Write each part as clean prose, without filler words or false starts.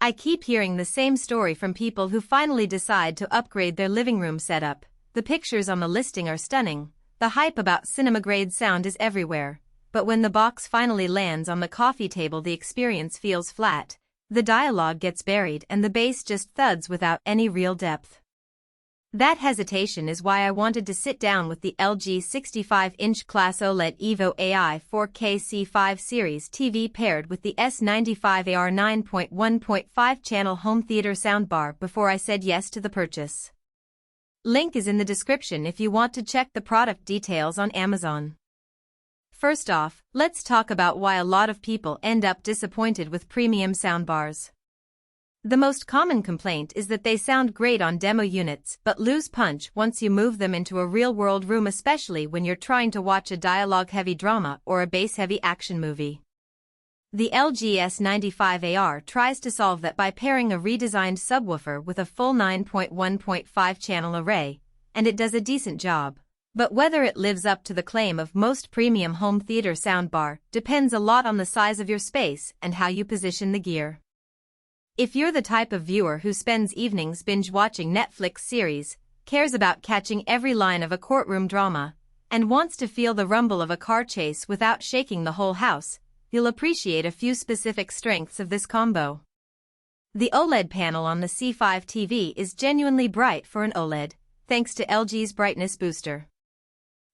I keep hearing the same story from people who finally decide to upgrade their living room setup. The pictures on the listing are stunning, the hype about cinema-grade sound is everywhere, but when the box finally lands on the coffee table the experience feels flat, the dialogue gets buried and the bass just thuds without any real depth. That hesitation is why I wanted to sit down with the LG 65-inch class OLED evo AI 4K C5 series TV paired with the S95AR 9.1.5-channel home theater soundbar before I said yes to the purchase. Link is in the description if you want to check the product details on Amazon. First off, let's talk about why a lot of people end up disappointed with premium soundbars. The most common complaint is that they sound great on demo units but lose punch once you move them into a real-world room, especially when you're trying to watch a dialogue-heavy drama or a bass-heavy action movie. The LG S95AR tries to solve that by pairing a redesigned subwoofer with a full 9.1.5-channel array, and it does a decent job. But whether it lives up to the claim of most premium home theater soundbar depends a lot on the size of your space and how you position the gear. If you're the type of viewer who spends evenings binge-watching Netflix series, cares about catching every line of a courtroom drama, and wants to feel the rumble of a car chase without shaking the whole house, you'll appreciate a few specific strengths of this combo. The OLED panel on the C5 TV is genuinely bright for an OLED, thanks to LG's brightness booster.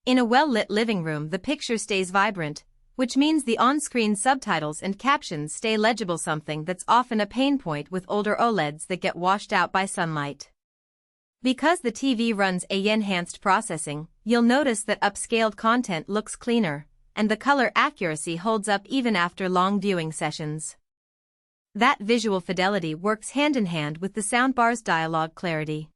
In a well-lit living room the picture stays vibrant, which means the on-screen subtitles and captions stay legible, something that's often a pain point with older OLEDs that get washed out by sunlight. Because the TV runs AI-enhanced processing, you'll notice that upscaled content looks cleaner, and the color accuracy holds up even after long viewing sessions. That visual fidelity works hand-in-hand with the soundbar's dialogue clarity.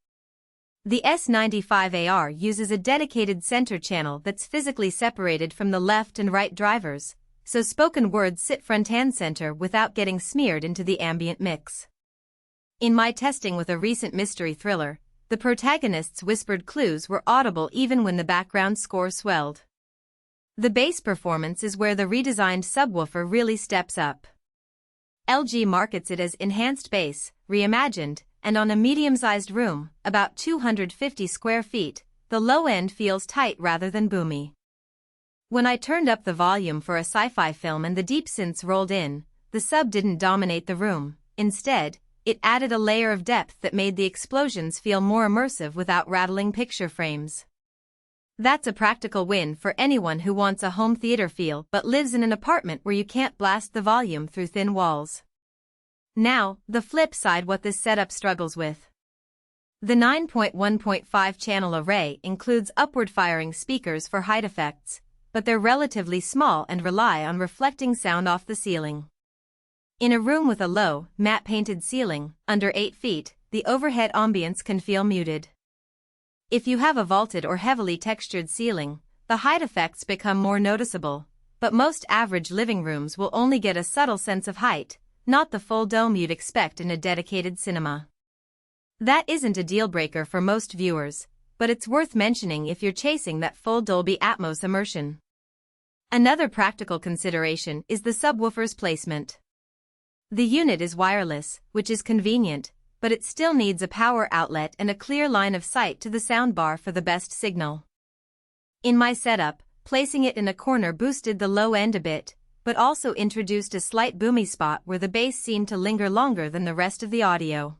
The S95AR uses a dedicated center channel that's physically separated from the left and right drivers, so spoken words sit front and center without getting smeared into the ambient mix. In my testing with a recent mystery thriller, the protagonist's whispered clues were audible even when the background score swelled. The bass performance is where the redesigned subwoofer really steps up. LG markets it as enhanced bass, reimagined, and on a medium-sized room, about 250 square feet, the low end feels tight rather than boomy. When I turned up the volume for a sci-fi film and the deep synths rolled in, the sub didn't dominate the room. Instead, it added a layer of depth that made the explosions feel more immersive without rattling picture frames. That's a practical win for anyone who wants a home theater feel but lives in an apartment where you can't blast the volume through thin walls. Now, the flip side, what this setup struggles with. The 9.1.5-channel array includes upward-firing speakers for height effects, but they're relatively small and rely on reflecting sound off the ceiling. In a room with a low, matte-painted ceiling, under 8 feet, the overhead ambience can feel muted. If you have a vaulted or heavily textured ceiling, the height effects become more noticeable, but most average living rooms will only get a subtle sense of height, not the full dome you'd expect in a dedicated cinema. That isn't a deal-breaker for most viewers, but it's worth mentioning if you're chasing that full Dolby Atmos immersion. Another practical consideration is the subwoofer's placement. The unit is wireless, which is convenient, but it still needs a power outlet and a clear line of sight to the soundbar for the best signal. In my setup, placing it in a corner boosted the low end a bit, but also introduced a slight boomy spot where the bass seemed to linger longer than the rest of the audio.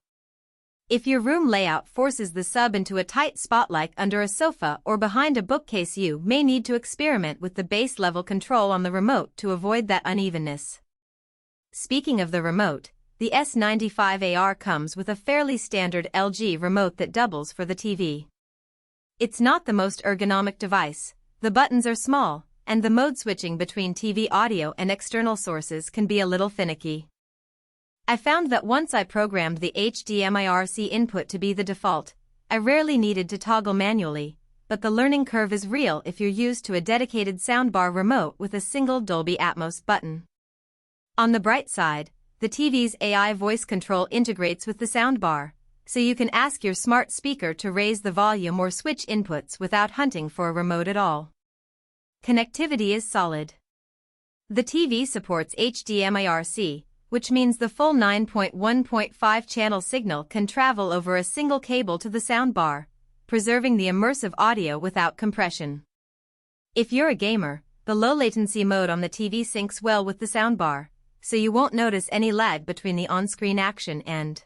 If your room layout forces the sub into a tight spot like under a sofa or behind a bookcase, you may need to experiment with the bass level control on the remote to avoid that unevenness. Speaking of the remote, the S95AR comes with a fairly standard LG remote that doubles for the TV. It's not the most ergonomic device, the buttons are small, and the mode switching between TV audio and external sources can be a little finicky. I found that once I programmed the HDMI-RC input to be the default, I rarely needed to toggle manually, but the learning curve is real if you're used to a dedicated soundbar remote with a single Dolby Atmos button. On the bright side, the TV's AI voice control integrates with the soundbar, so you can ask your smart speaker to raise the volume or switch inputs without hunting for a remote at all. Connectivity is solid. The TV supports HDMI-RC, which means the full 9.1.5 channel signal can travel over a single cable to the soundbar, preserving the immersive audio without compression. If you're a gamer, the low latency mode on the TV syncs well with the soundbar, so you won't notice any lag between the on-screen action and